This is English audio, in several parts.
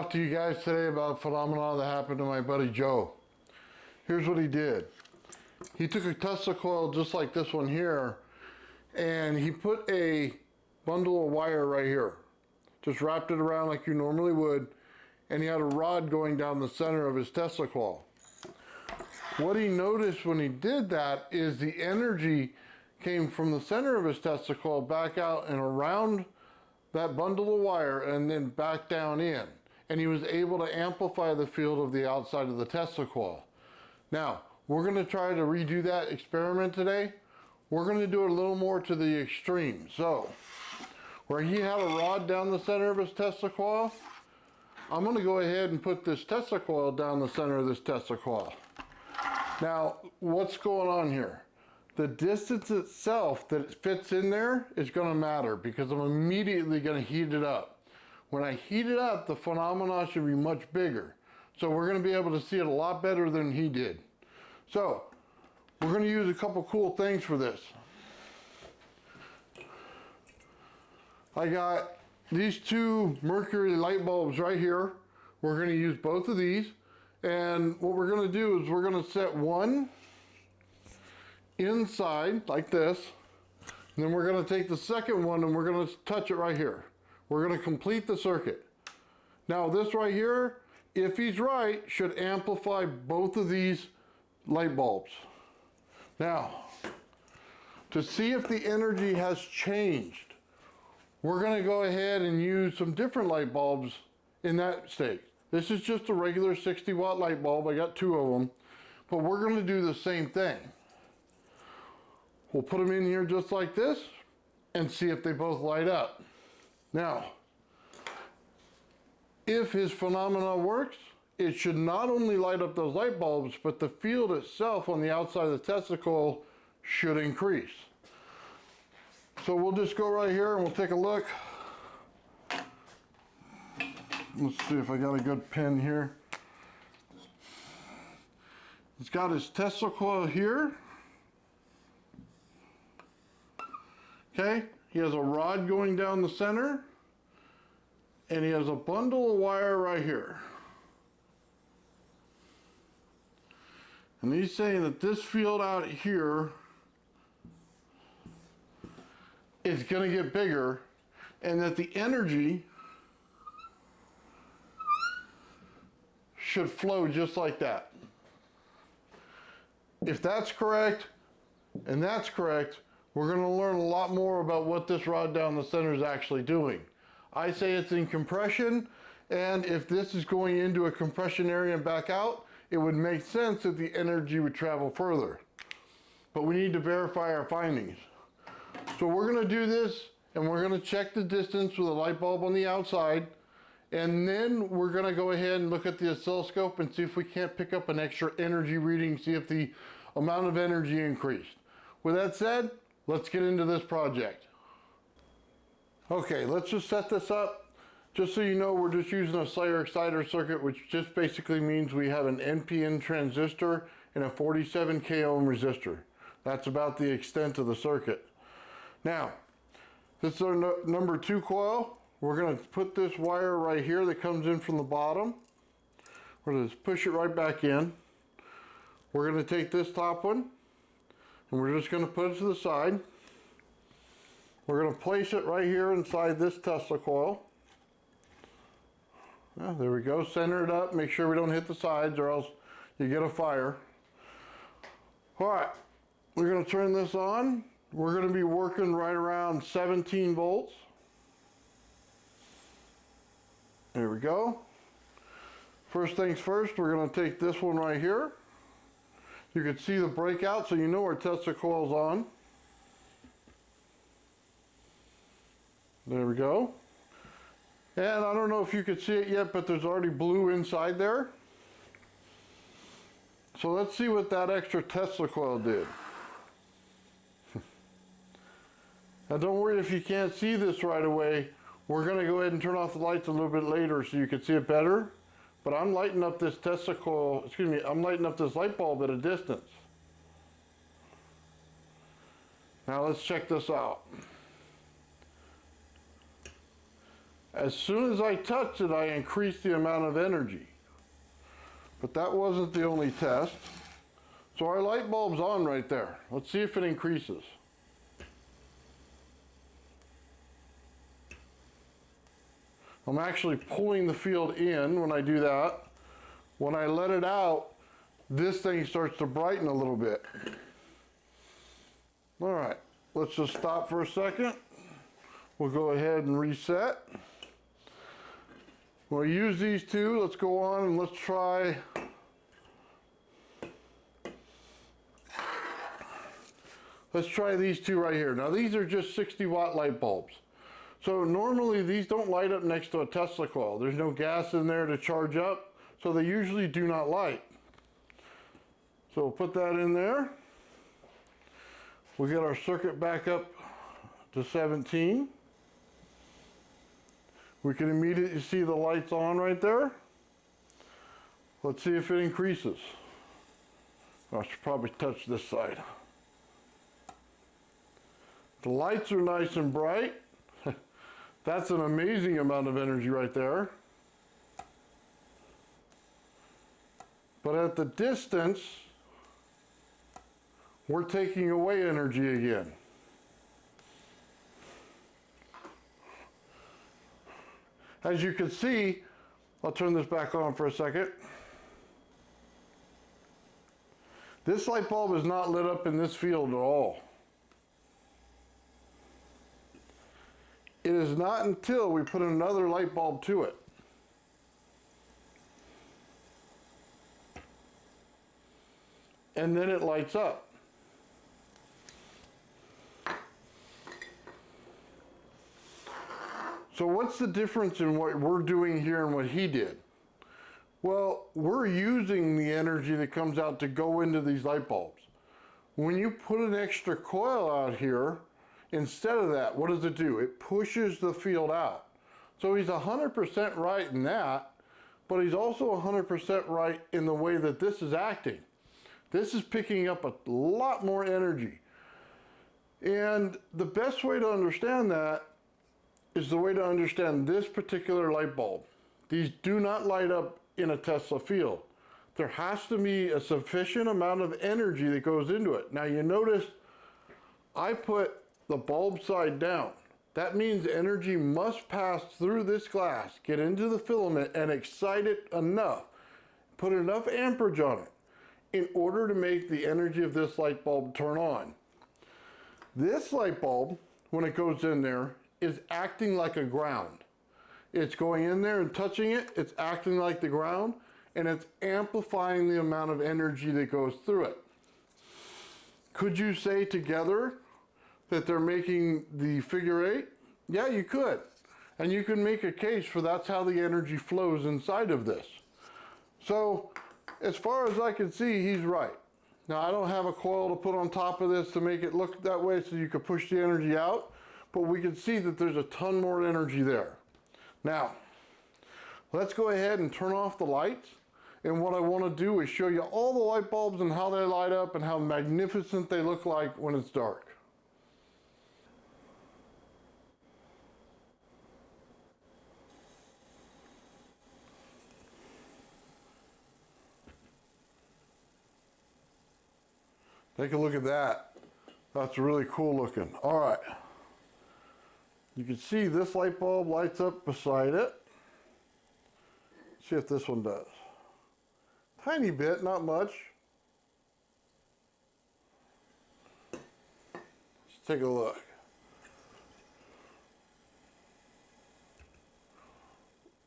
talk to you guys today about a phenomenon that happened to my buddy Joe. Here's what he did. He took a Tesla coil just like this one here, and he put a bundle of wire right here. Just wrapped it around like you normally would, and he had a rod going down the center of his Tesla coil. What he noticed when he did that is the energy came from the center of his Tesla coil back out and around that bundle of wire and then back down in. And he was able to amplify the field of the outside of the Tesla coil. Now, we're going to try to redo that experiment today. We're going to do it a little more to the extreme. So, where he had a rod down the center of his Tesla coil, I'm going to go ahead and put this Tesla coil down the center of this Tesla coil. Now, what's going on here? The distance itself that it fits in there is going to matter because I'm immediately going to heat it up. When I heat it up, the phenomena should be much bigger. So we're going to be able to see it a lot better than he did. So we're going to use a couple cool things for this. I got these two mercury light bulbs right here. We're going to use both of these. And what we're going to do is we're going to set one inside like this, and then we're going to take the second one and we're going to touch it right here. We're going to complete the circuit. Now this right here, if he's right, should amplify both of these light bulbs. Now, to see if the energy has changed, we're going to go ahead and use some different light bulbs in that state. This is just a regular 60-watt light bulb. I got two of them, but we're going to do the same thing. We'll put them in here just like this and see if they both light up. Now, if his phenomena works, it should not only light up those light bulbs, but the field itself on the outside of the Tesla coil should increase. So we'll just go right here and we'll take a look. Let's see if I got a good pin here. He's got his Tesla coil here. Okay, he has a rod going down the center, and he has a bundle of wire right here. And he's saying that this field out here is going to get bigger, and that the energy should flow just like that. If that's correct, and that's correct, we're going to learn a lot more about what this rod down the center is actually doing. I say it's in compression, and if this is going into a compression area and back out, it would make sense that the energy would travel further. But we need to verify our findings. So we're going to do this, and we're going to check the distance with a light bulb on the outside, and then we're going to go ahead and look at the oscilloscope and see if we can't pick up an extra energy reading, see if the amount of energy increased. With that said, let's get into this project. Okay, let's just set this up. Just so you know, we're just using a Slayer exciter circuit, which just basically means we have an NPN transistor and a 47K ohm resistor. That's about the extent of the circuit. Now, this is our number 2 coil. We're going to put this wire right here that comes in from the bottom. We're going to just push it right back in. We're going to take this top one, and we're just going to put it to the side. We're going to place it right here inside this Tesla coil. There we go. Center it up. Make sure we don't hit the sides or else you get a fire. Alright, we're going to turn this on. We're going to be working right around 17 volts. There we go. First things first, we're going to take this one right here. You can see the breakout, so you know our Tesla coil's on. There we go. And I don't know if you can see it yet, but there's already blue inside there. So let's see what that extra Tesla coil did. Now don't worry if you can't see this right away. We're going to go ahead and turn off the lights a little bit later so you can see it better. But I'm lighting up this Tesla coil, excuse me, I'm lighting up this light bulb at a distance. Now let's check this out. As soon as I touch it, I increase the amount of energy. But that wasn't the only test. So our light bulb's on right there. Let's see if it increases. I'm actually pulling the field in when I do that. When I let it out, this thing starts to brighten a little bit. All right, let's just stop for a second. We'll go ahead and reset. We'll use these two. Let's go on and let's try. Let's try these two right here. Now these are just 60-watt light bulbs. So normally these don't light up next to a Tesla coil. There's no gas in there to charge up, so they usually do not light. So we'll put that in there. We'll get our circuit back up to 17. We can immediately see the lights on right there. Let's see if it increases. I should probably touch this side. The lights are nice and bright. That's an amazing amount of energy right there. But at the distance, we're taking away energy again. As you can see, I'll turn this back on for a second. This light bulb is not lit up in this field at all. It is not until we put another light bulb to it. And then it lights up. So what's the difference in what we're doing here and what he did? Well, we're using the energy that comes out to go into these light bulbs. When you put an extra coil out here, instead of that, what does it do? It pushes the field out. So he's 100% right in that, but he's also 100% right in the way that this is acting. This is picking up a lot more energy. And the best way to understand that is the way to understand this particular light bulb. These do not light up in a Tesla field. There has to be a sufficient amount of energy that goes into it. Now you notice I put the bulb side down. That means energy must pass through this glass, get into the filament and excite it enough, put enough amperage on it in order to make the energy of this light bulb turn on. This light bulb, when it goes in there, is acting like a ground. It's going in there and touching it, it's acting like the ground, and it's amplifying the amount of energy that goes through it. Could you say together that they're making the figure eight? Yeah, you could. And you can make a case for that's how the energy flows inside of this. So, as far as I can see, he's right. Now, I don't have a coil to put on top of this to make it look that way so you could push the energy out, but we can see that there's a ton more energy there. Now, let's go ahead and turn off the lights. And what I want to do is show you all the light bulbs and how they light up and how magnificent they look like when it's dark. Take a look at that. That's really cool looking. All right. You can see this light bulb lights up beside it. See if this one does. Tiny bit, not much. Let's take a look.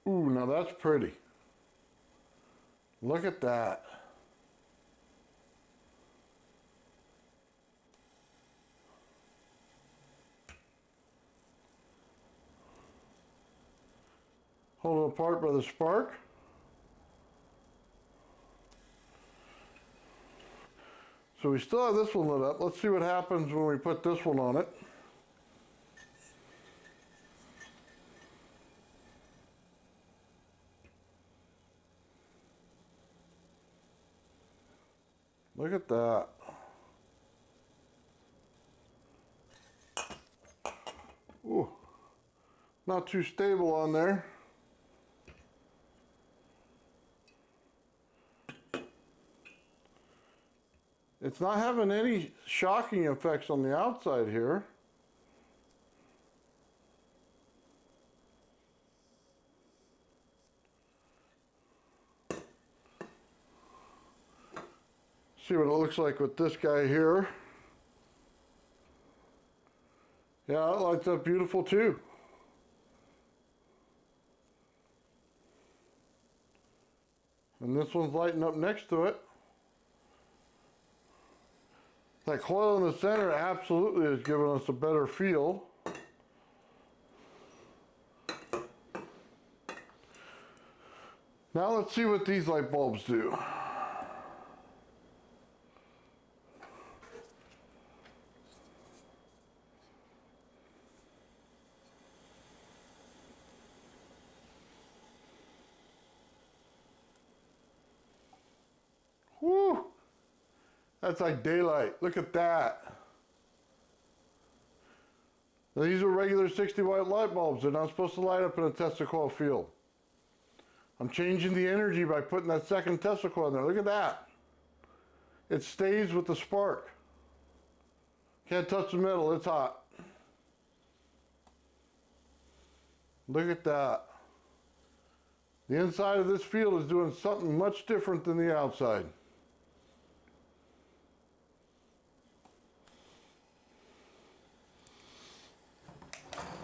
Ooh, now that's pretty. Look at that. Hold it apart by the spark. So we still have this one lit up. Let's see what happens when we put this one on it. Look at that. Ooh. not too stable on there. It's not having any shocking effects on the outside here. See what it looks like with this guy here. Yeah, it lights up beautiful too. And this one's lighting up next to it. That coil in the center absolutely is giving us a better feel. Now let's see what these light bulbs do. Whew! That's like daylight. Look at that. Now, these are regular 60-watt light bulbs. They're not supposed to light up in a Tesla coil field. I'm changing the energy by putting that second Tesla coil in there. Look at that. It stays with the spark. Can't touch the metal. It's hot. Look at that. The inside of this field is doing something much different than the outside.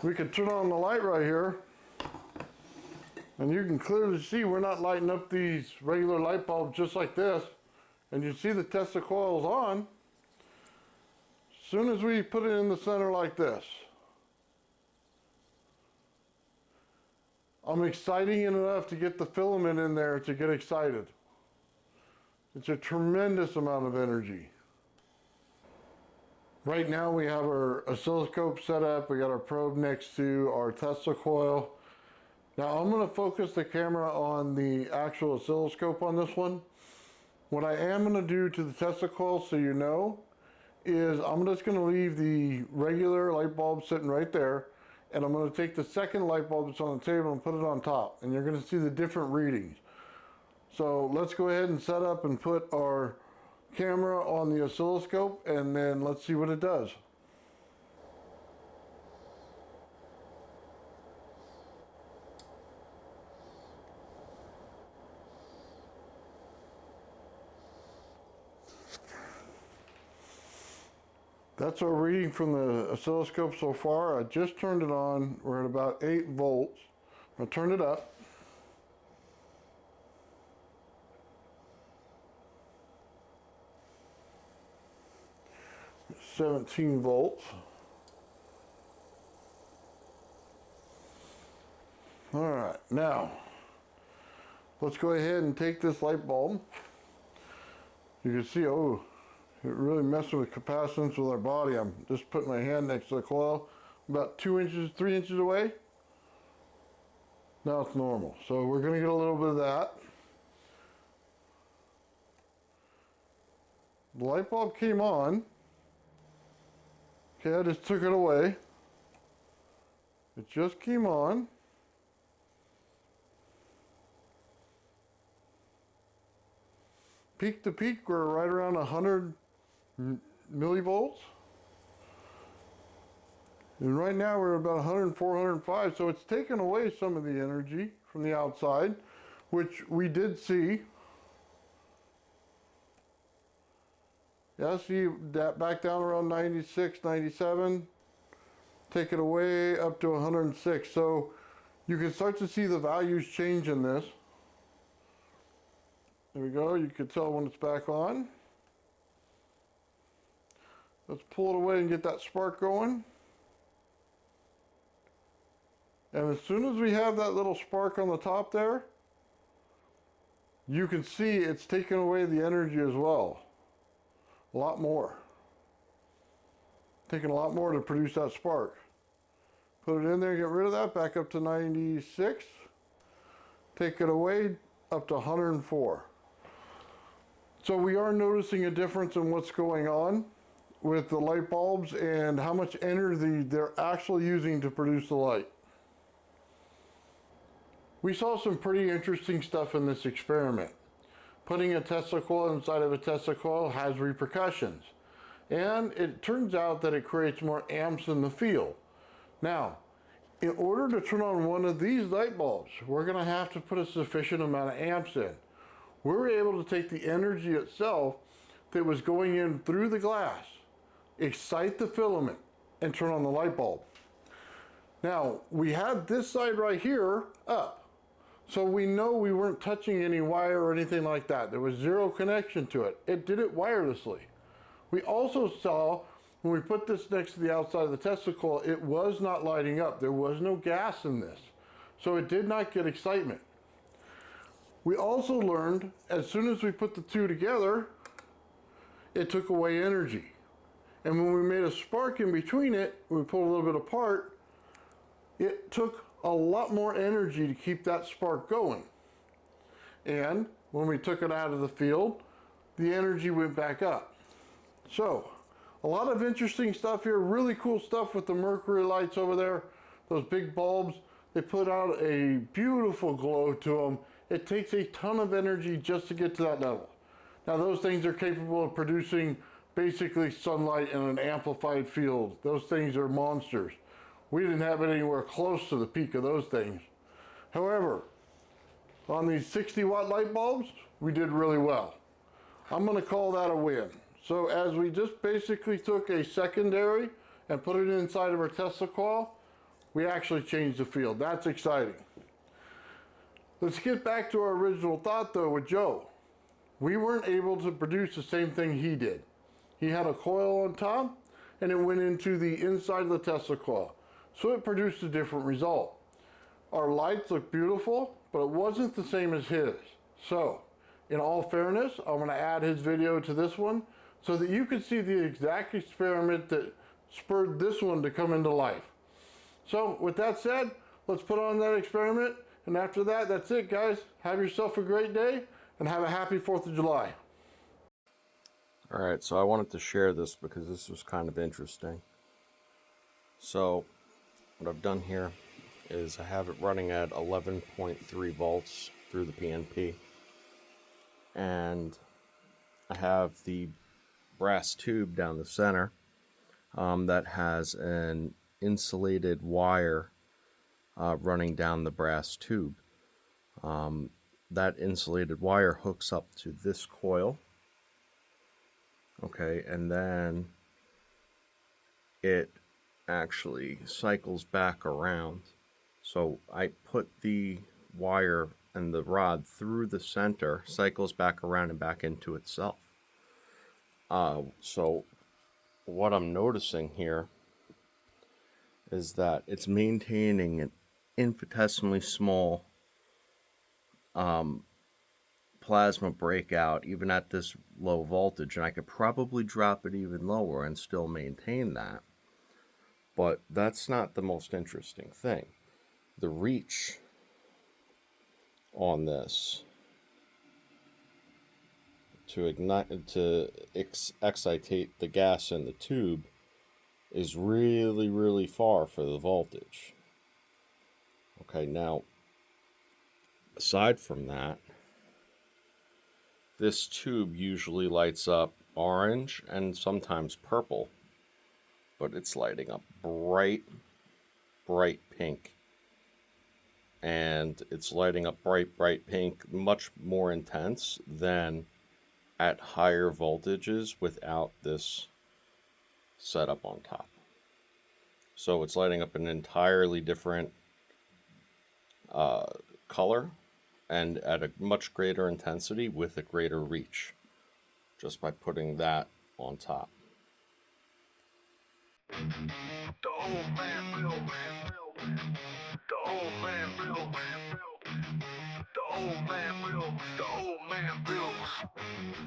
We could turn on the light right here, and you can clearly see we're not lighting up these regular light bulbs just like this. And you see the Tesla coils on. As soon as we put it in the center like this, I'm exciting it enough to get the filament in there to get excited. It's a tremendous amount of energy. Right now we have our oscilloscope set up. We got our probe next to our Tesla coil. Now I'm going to focus the camera on the actual oscilloscope on this one. What I am going to do to the Tesla coil, so you know, is I'm just going to leave the regular light bulb sitting right there, and I'm going to take the second light bulb that's on the table and put it on top, and you're going to see the different readings. So let's go ahead and set up and put our camera on the oscilloscope, and then let's see what it does. That's our reading from the oscilloscope so far. I just turned it on. We're at about 8 volts. I'll turn it up. 17 volts. All right, now let's go ahead and take this light bulb. You can see, oh, it really messing with capacitance with our body. I'm just putting my hand next to the coil, about 2 inches, 3 inches away. Now it's normal. So we're going to get a little bit of that. The light bulb came on. Okay, I just took it away. It just came on. Peak to peak, we're right around 100 millivolts. And right now we're about 104, 105, so it's taken away some of the energy from the outside, which we did see. Yeah, see that back down around 96, 97. Take it away up to 106. So you can start to see the values change in this. There we go. You can tell when it's back on. Let's pull it away and get that spark going. And as soon as we have that little spark on the top there, you can see it's taking away the energy as well. A lot more. Taking a lot more to produce that spark. Put it in there, get rid of that, back up to 96. Take it away, up to 104. So we are noticing a difference in what's going on with the light bulbs and how much energy they're actually using to produce the light. We saw some pretty interesting stuff in this experiment. Putting a Tesla coil inside of a Tesla coil has repercussions. And it turns out that it creates more amps in the field. Now, in order to turn on one of these light bulbs, we're going to have to put a sufficient amount of amps in. We're able to take the energy itself that was going in through the glass, excite the filament, and turn on the light bulb. Now, we had this side right here up. So we know we weren't touching any wire or anything like that. There was zero connection to it. It did it wirelessly. We also saw when we put this next to the outside of the Tesla coil, it was not lighting up. There was no gas in this. So it did not get excitement. We also learned as soon as we put the two together, it took away energy. And when we made a spark in between it, we pulled a little bit apart, it took a lot more energy to keep that spark going. And when we took it out of the field, the energy went back up. So, a lot of interesting stuff here, really cool stuff with the mercury lights over there. Those big bulbs, they put out a beautiful glow to them. It takes a ton of energy just to get to that level. Now those things are capable of producing basically sunlight in an amplified field. Those things are monsters. We didn't have it anywhere close to the peak of those things. However, on these 60-watt light bulbs, we did really well. I'm going to call that a win. So as we just basically took a secondary and put it inside of our Tesla coil, we actually changed the field. That's exciting. Let's get back to our original thought though with Joe. We weren't able to produce the same thing he did. He had a coil on top and it went into the inside of the Tesla coil. So it produced a different result. Our lights look beautiful, but it wasn't the same as his. So, in all fairness, I'm going to add his video to this one so that you can see the exact experiment that spurred this one to come into life. So, with that said, let's put on that experiment, and after that, that's it, guys. Have yourself a great day, and have a happy 4th of July. Alright, so I wanted to share this because this was kind of interesting. So, what I've done here is I have it running at 11.3 volts through the PNP. And I have the brass tube down the center that has an insulated wire running down the brass tube. That insulated wire hooks up to this coil. Okay, and then it actually cycles back around. So I put the wire and the rod through the center, cycles back around and back into itself. So what I'm noticing here is that it's maintaining an infinitesimally small plasma breakout even at this low voltage, and I could probably drop it even lower and still maintain that. But that's not the most interesting thing. The reach on this to excitate the gas in the tube is really far for the voltage. Okay, now aside from that, this tube usually lights up orange and sometimes purple, but it's lighting up bright pink. And it's lighting up bright pink, much more intense than at higher voltages without this setup on top. So it's lighting up an entirely different color and at a much greater intensity with a greater reach, just by putting that on top. The old man built. The old man built. The old man built. The old man built.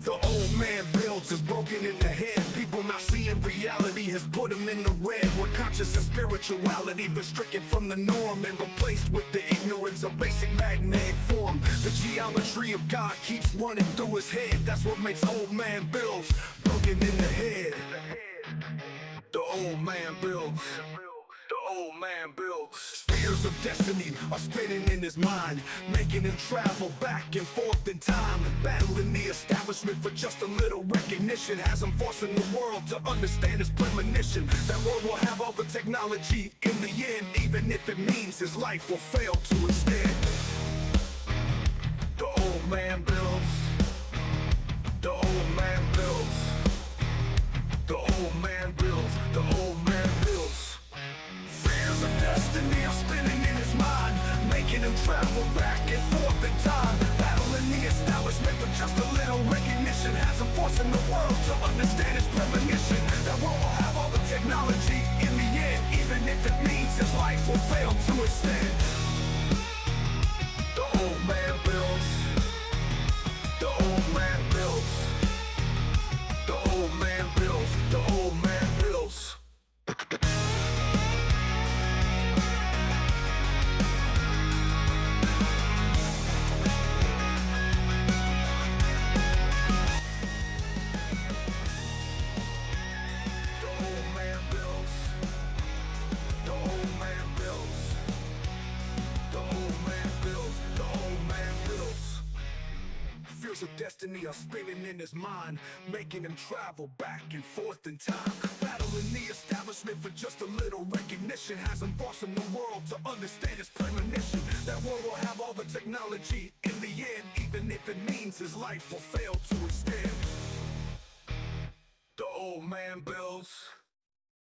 The old man builds is broken in the head. People not seeing reality has put them in the red. Where conscious and spirituality been stricken from the norm and replaced with the ignorance of basic magnetic form. The geometry of God keeps running through his head. That's what makes old man builds broken in the head. The old man builds. The old man builds. Fears of destiny are spinning in his mind, making him travel back and forth in time, battling the establishment for just a little recognition. Has him forcing the world to understand his premonition. That world will have all the technology in the end, even if it means his life will fail to instead. The old man builds. The old man builds. The old man builds. The old man builds. Fears of destiny are spinning in his mind, making him travel back and forth in time, battling the establishment for just a little recognition. Has him forcing the world to understand his premonition. That world will have all the technology in the end, even if it means his life will fail to extend. The old man builds. The old man builds. The old man builds. The old man builds. Fears of destiny are spinning in his mind, making him travel back and forth in time, battling the establishment for just a little recognition. Has him forcing the world to understand his premonition. That world will have all the technology in the end, even if it means his life will fail to extend. The old man builds.